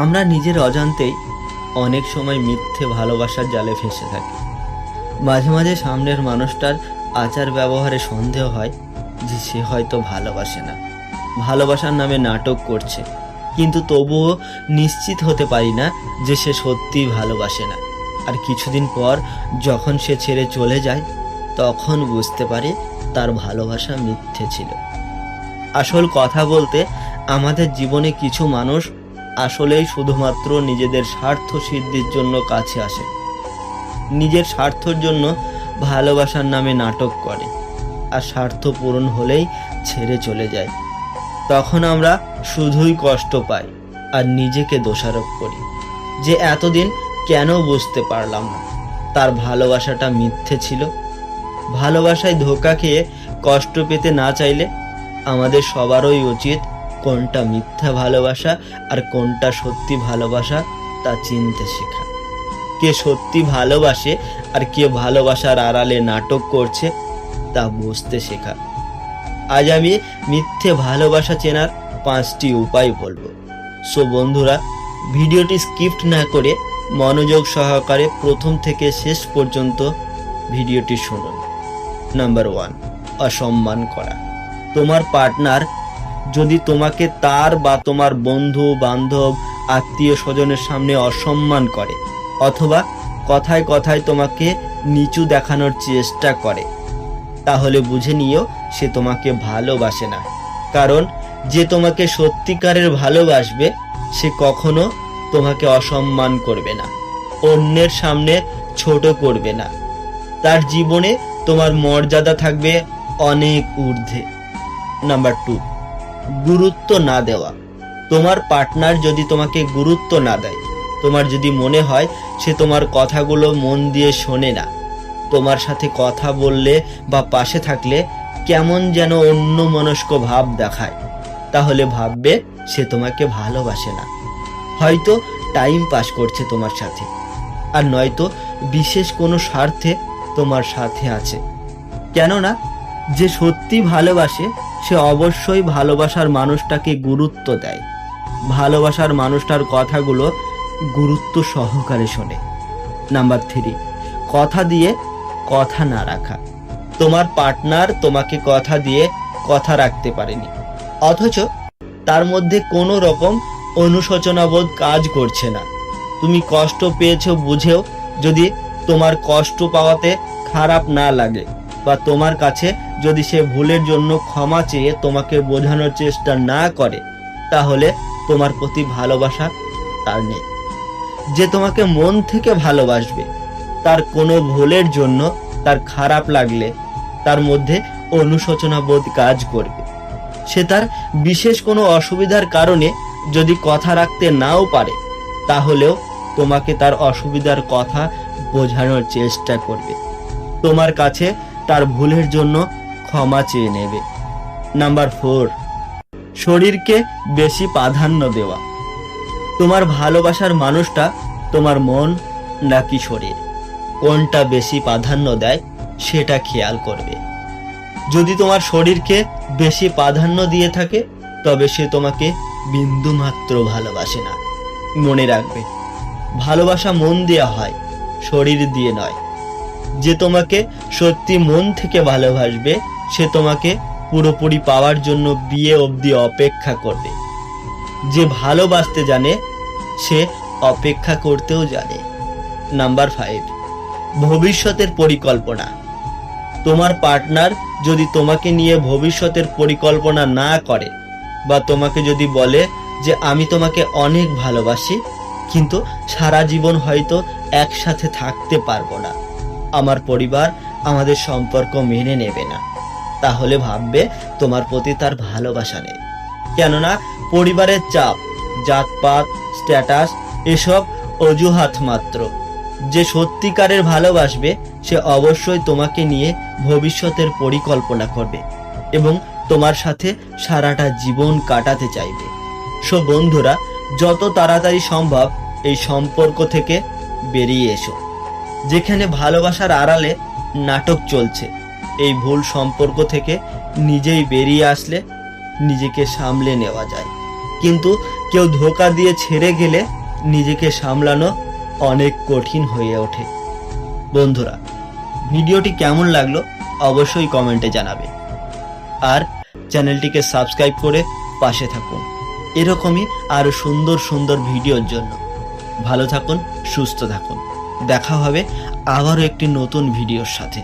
আমরা নিজের অজান্তেই অনেক সময় মিথ্যে ভালোবাসার জালে ফেঁসে থাকি। মাঝে মাঝে সামনের মানুষটার আচার ব্যবহারে সন্দেহ হয় যে সে হয়তো ভালোবাসে না, ভালোবাসার নামে নাটক করছে, কিন্তু তবুও নিশ্চিত হতে পারি না যে সে সত্যিই ভালোবাসে না। আর কিছুদিন পর যখন সে ছেড়ে চলে যায়, তখন বুঝতে পারি তার ভালোবাসা মিথ্যে ছিল। আসল কথা বলতে, আমাদের জীবনে কিছু মানুষ আসলেই শুধুমাত্র নিজেদের স্বার্থ সিদ্ধির জন্য কাছে আসে, নিজের স্বার্থের জন্য ভালোবাসার নামে নাটক করে, আর স্বার্থ পূরণ হলেই ছেড়ে চলে যায়। তখন আমরা শুধুই কষ্ট পাই আর নিজেকে দোষারোপ করি যে এতদিন কেন বুঝতে পারলাম না তার ভালোবাসাটা মিথ্যে ছিল। ভালোবাসায় ধোঁকা খেয়ে কষ্ট পেতে না চাইলে আমাদের সবারই উচিত কোনটা মিথ্যা ভালোবাসা আর কোনটা সত্যি ভালোবাসা তা চিনতে শেখা। কে সত্যি ভালোবাসে আর কে ভালোবাসার আড়ালে নাটক করছে তা বুঝতে শেখা। আজ আমি মিথ্যে ভালোবাসা চেনার 5টি উপায় বলবো। সো বন্ধুরা, ভিডিওটি স্কিপ না করে মনোযোগ সহকারে প্রথম থেকে শেষ পর্যন্ত ভিডিওটি শুনুন। নাম্বার 1, অসম্মান করা। তোমার পার্টনার যদি তোমাকে তার বা তোমার বন্ধু বান্ধব আত্মীয় স্বজনের সামনে অসম্মান করে অথবা কথায় কথায় তোমাকে নিচু দেখানোর চেষ্টা করে, তাহলে বুঝে নিও সে তোমাকে ভালোবাসে না। কারণ যে তোমাকে সত্যিকারের ভালোবাসবে সে কখনো তোমাকে অসম্মান করবে না, অন্যের সামনে ছোট করবে না। তার জীবনে তোমার মর্যাদা থাকবে অনেক ঊর্ধ্বে। নাম্বার 2, গুরুত্ব না দেওয়া। তোমার পার্টনার যদি তোমাকে গুরুত্ব না দেয়, তোমার যদি মনে হয় সে তোমার কথাগুলো মন দিয়ে শোনে না, তোমার সাথে কথা বললে বা পাশে থাকলে কেমন যেন অন্যমনস্ক ভাব দেখায়, তাহলে ভাববে সে তোমাকে ভালোবাসে না। হয়তো টাইম পাস করছে তোমার সাথে, আর নয়তো বিশেষ কোনো স্বার্থে তোমার সাথে আছে। কেননা যে সত্যি ভালোবাসে সে অবশ্যই ভালোবাসার মানুষটাকে গুরুত্ব দেয়, ভালোবাসার মানুষটার কথাগুলো গুরুত্ব সহকারে শোনে। নাম্বার 3, কথা দিয়ে কথা না রাখা। তোমার পার্টনার তোমাকে কথা দিয়ে কথা রাখতে পারেনি, অথচ তার মধ্যে কোনো রকম অনুশোচনাবোধ কাজ করছে না। তুমি কষ্ট পেয়েছো বুঝেও যদি তোমার কষ্ট পাওয়াতে খারাপ না লাগে, বা তোমার কাছে যদি সে ভুলের জন্য ক্ষমা চেয়ে তোমাকে বোঝানোর চেষ্টা না করে, তাহলে তোমার প্রতি ভালোবাসা তার নেই। যে তোমাকে মন থেকে ভালোবাসবে, তার কোনো ভুলের জন্য তার খারাপ লাগলে তার মধ্যে অনুশোচনা বোধ কাজ করবে। সে তার বিশেষ কোনো অসুবিধার কারণে যদি কথা রাখতে নাও পারে, তাহলেও তোমাকে তার অসুবিধার কথা বোঝানোর চেষ্টা করবে, তোমার কাছে তার ভুলের জন্য ক্ষমা চেয়ে নেবে। নাম্বার 4, শরীরকে বেশি প্রাধান্য দেওয়া। তোমার ভালোবাসার মানুষটা তোমার মন নাকি শরীর, কোনটা বেশি প্রাধান্য দেয় সেটা খেয়াল করবে। যদি তোমার শরীরকে বেশি প্রাধান্য দিয়ে থাকে, তবে সে তোমাকে বিন্দুমাত্র ভালোবাসে না। মনে রাখবে, ভালোবাসা মন দেয়া হয়, শরীর দিয়ে নয়। যে তোমাকে সত্যি মন থেকে ভালোবাসবে সে তোমাকে পুরোপুরি পাওয়ার জন্য বিয়ে অবধি অপেক্ষা করবে। যে ভালোবাসতে জানে সে অপেক্ষা করতেও জানে। নাম্বার 5, ভবিষ্যতের পরিকল্পনা। তোমার পার্টনার যদি তোমাকে নিয়ে ভবিষ্যতের পরিকল্পনা না করে, বা তোমাকে যদি বলে যে আমি তোমাকে অনেক ভালোবাসি, কিন্তু সারা জীবন হয়তো একসাথে থাকতে পারবো না, আমার পরিবার আমাদের সম্পর্ক মেনে নেবে না, তাহলে ভাববে তোমার প্রতি তার ভালোবাসা নেই। কেননা পরিবারের চাপ, জাতপাত, স্ট্যাটাস এসব অজুহাত মাত্র। যে সত্যিকারের ভালোবাসবে সে অবশ্যই তোমাকে নিয়ে ভবিষ্যতের পরিকল্পনা করবে এবং তোমার সাথে সারাটা জীবন কাটাতে চাইবে। সো বন্ধুরা, যত তাড়াতাড়ি সম্ভব এই সম্পর্ক থেকে বেরিয়ে এসো। যেখানে ভালোবাসার আড়ালে নাটক চলছে, এই ভুল সম্পর্ক থেকে নিজেই বেরিয়ে আসলে নিজেকে সামলে নেওয়া যায়, কিন্তু কেউ ধোঁকা দিয়ে ছেড়ে গেলে নিজেকে সামলানো অনেক কঠিন হয়ে ওঠে। বন্ধুরা, ভিডিওটি কেমন লাগলো অবশ্যই কমেন্টে জানাবে, আর চ্যানেলটিকে সাবস্ক্রাইব করে পাশে থাকুন এরকমই আরো সুন্দর সুন্দর ভিডিওর জন্য। ভালো থাকুন, সুস্থ থাকুন, দেখা হবে আবারও একটি নতুন ভিডিওর সাথে।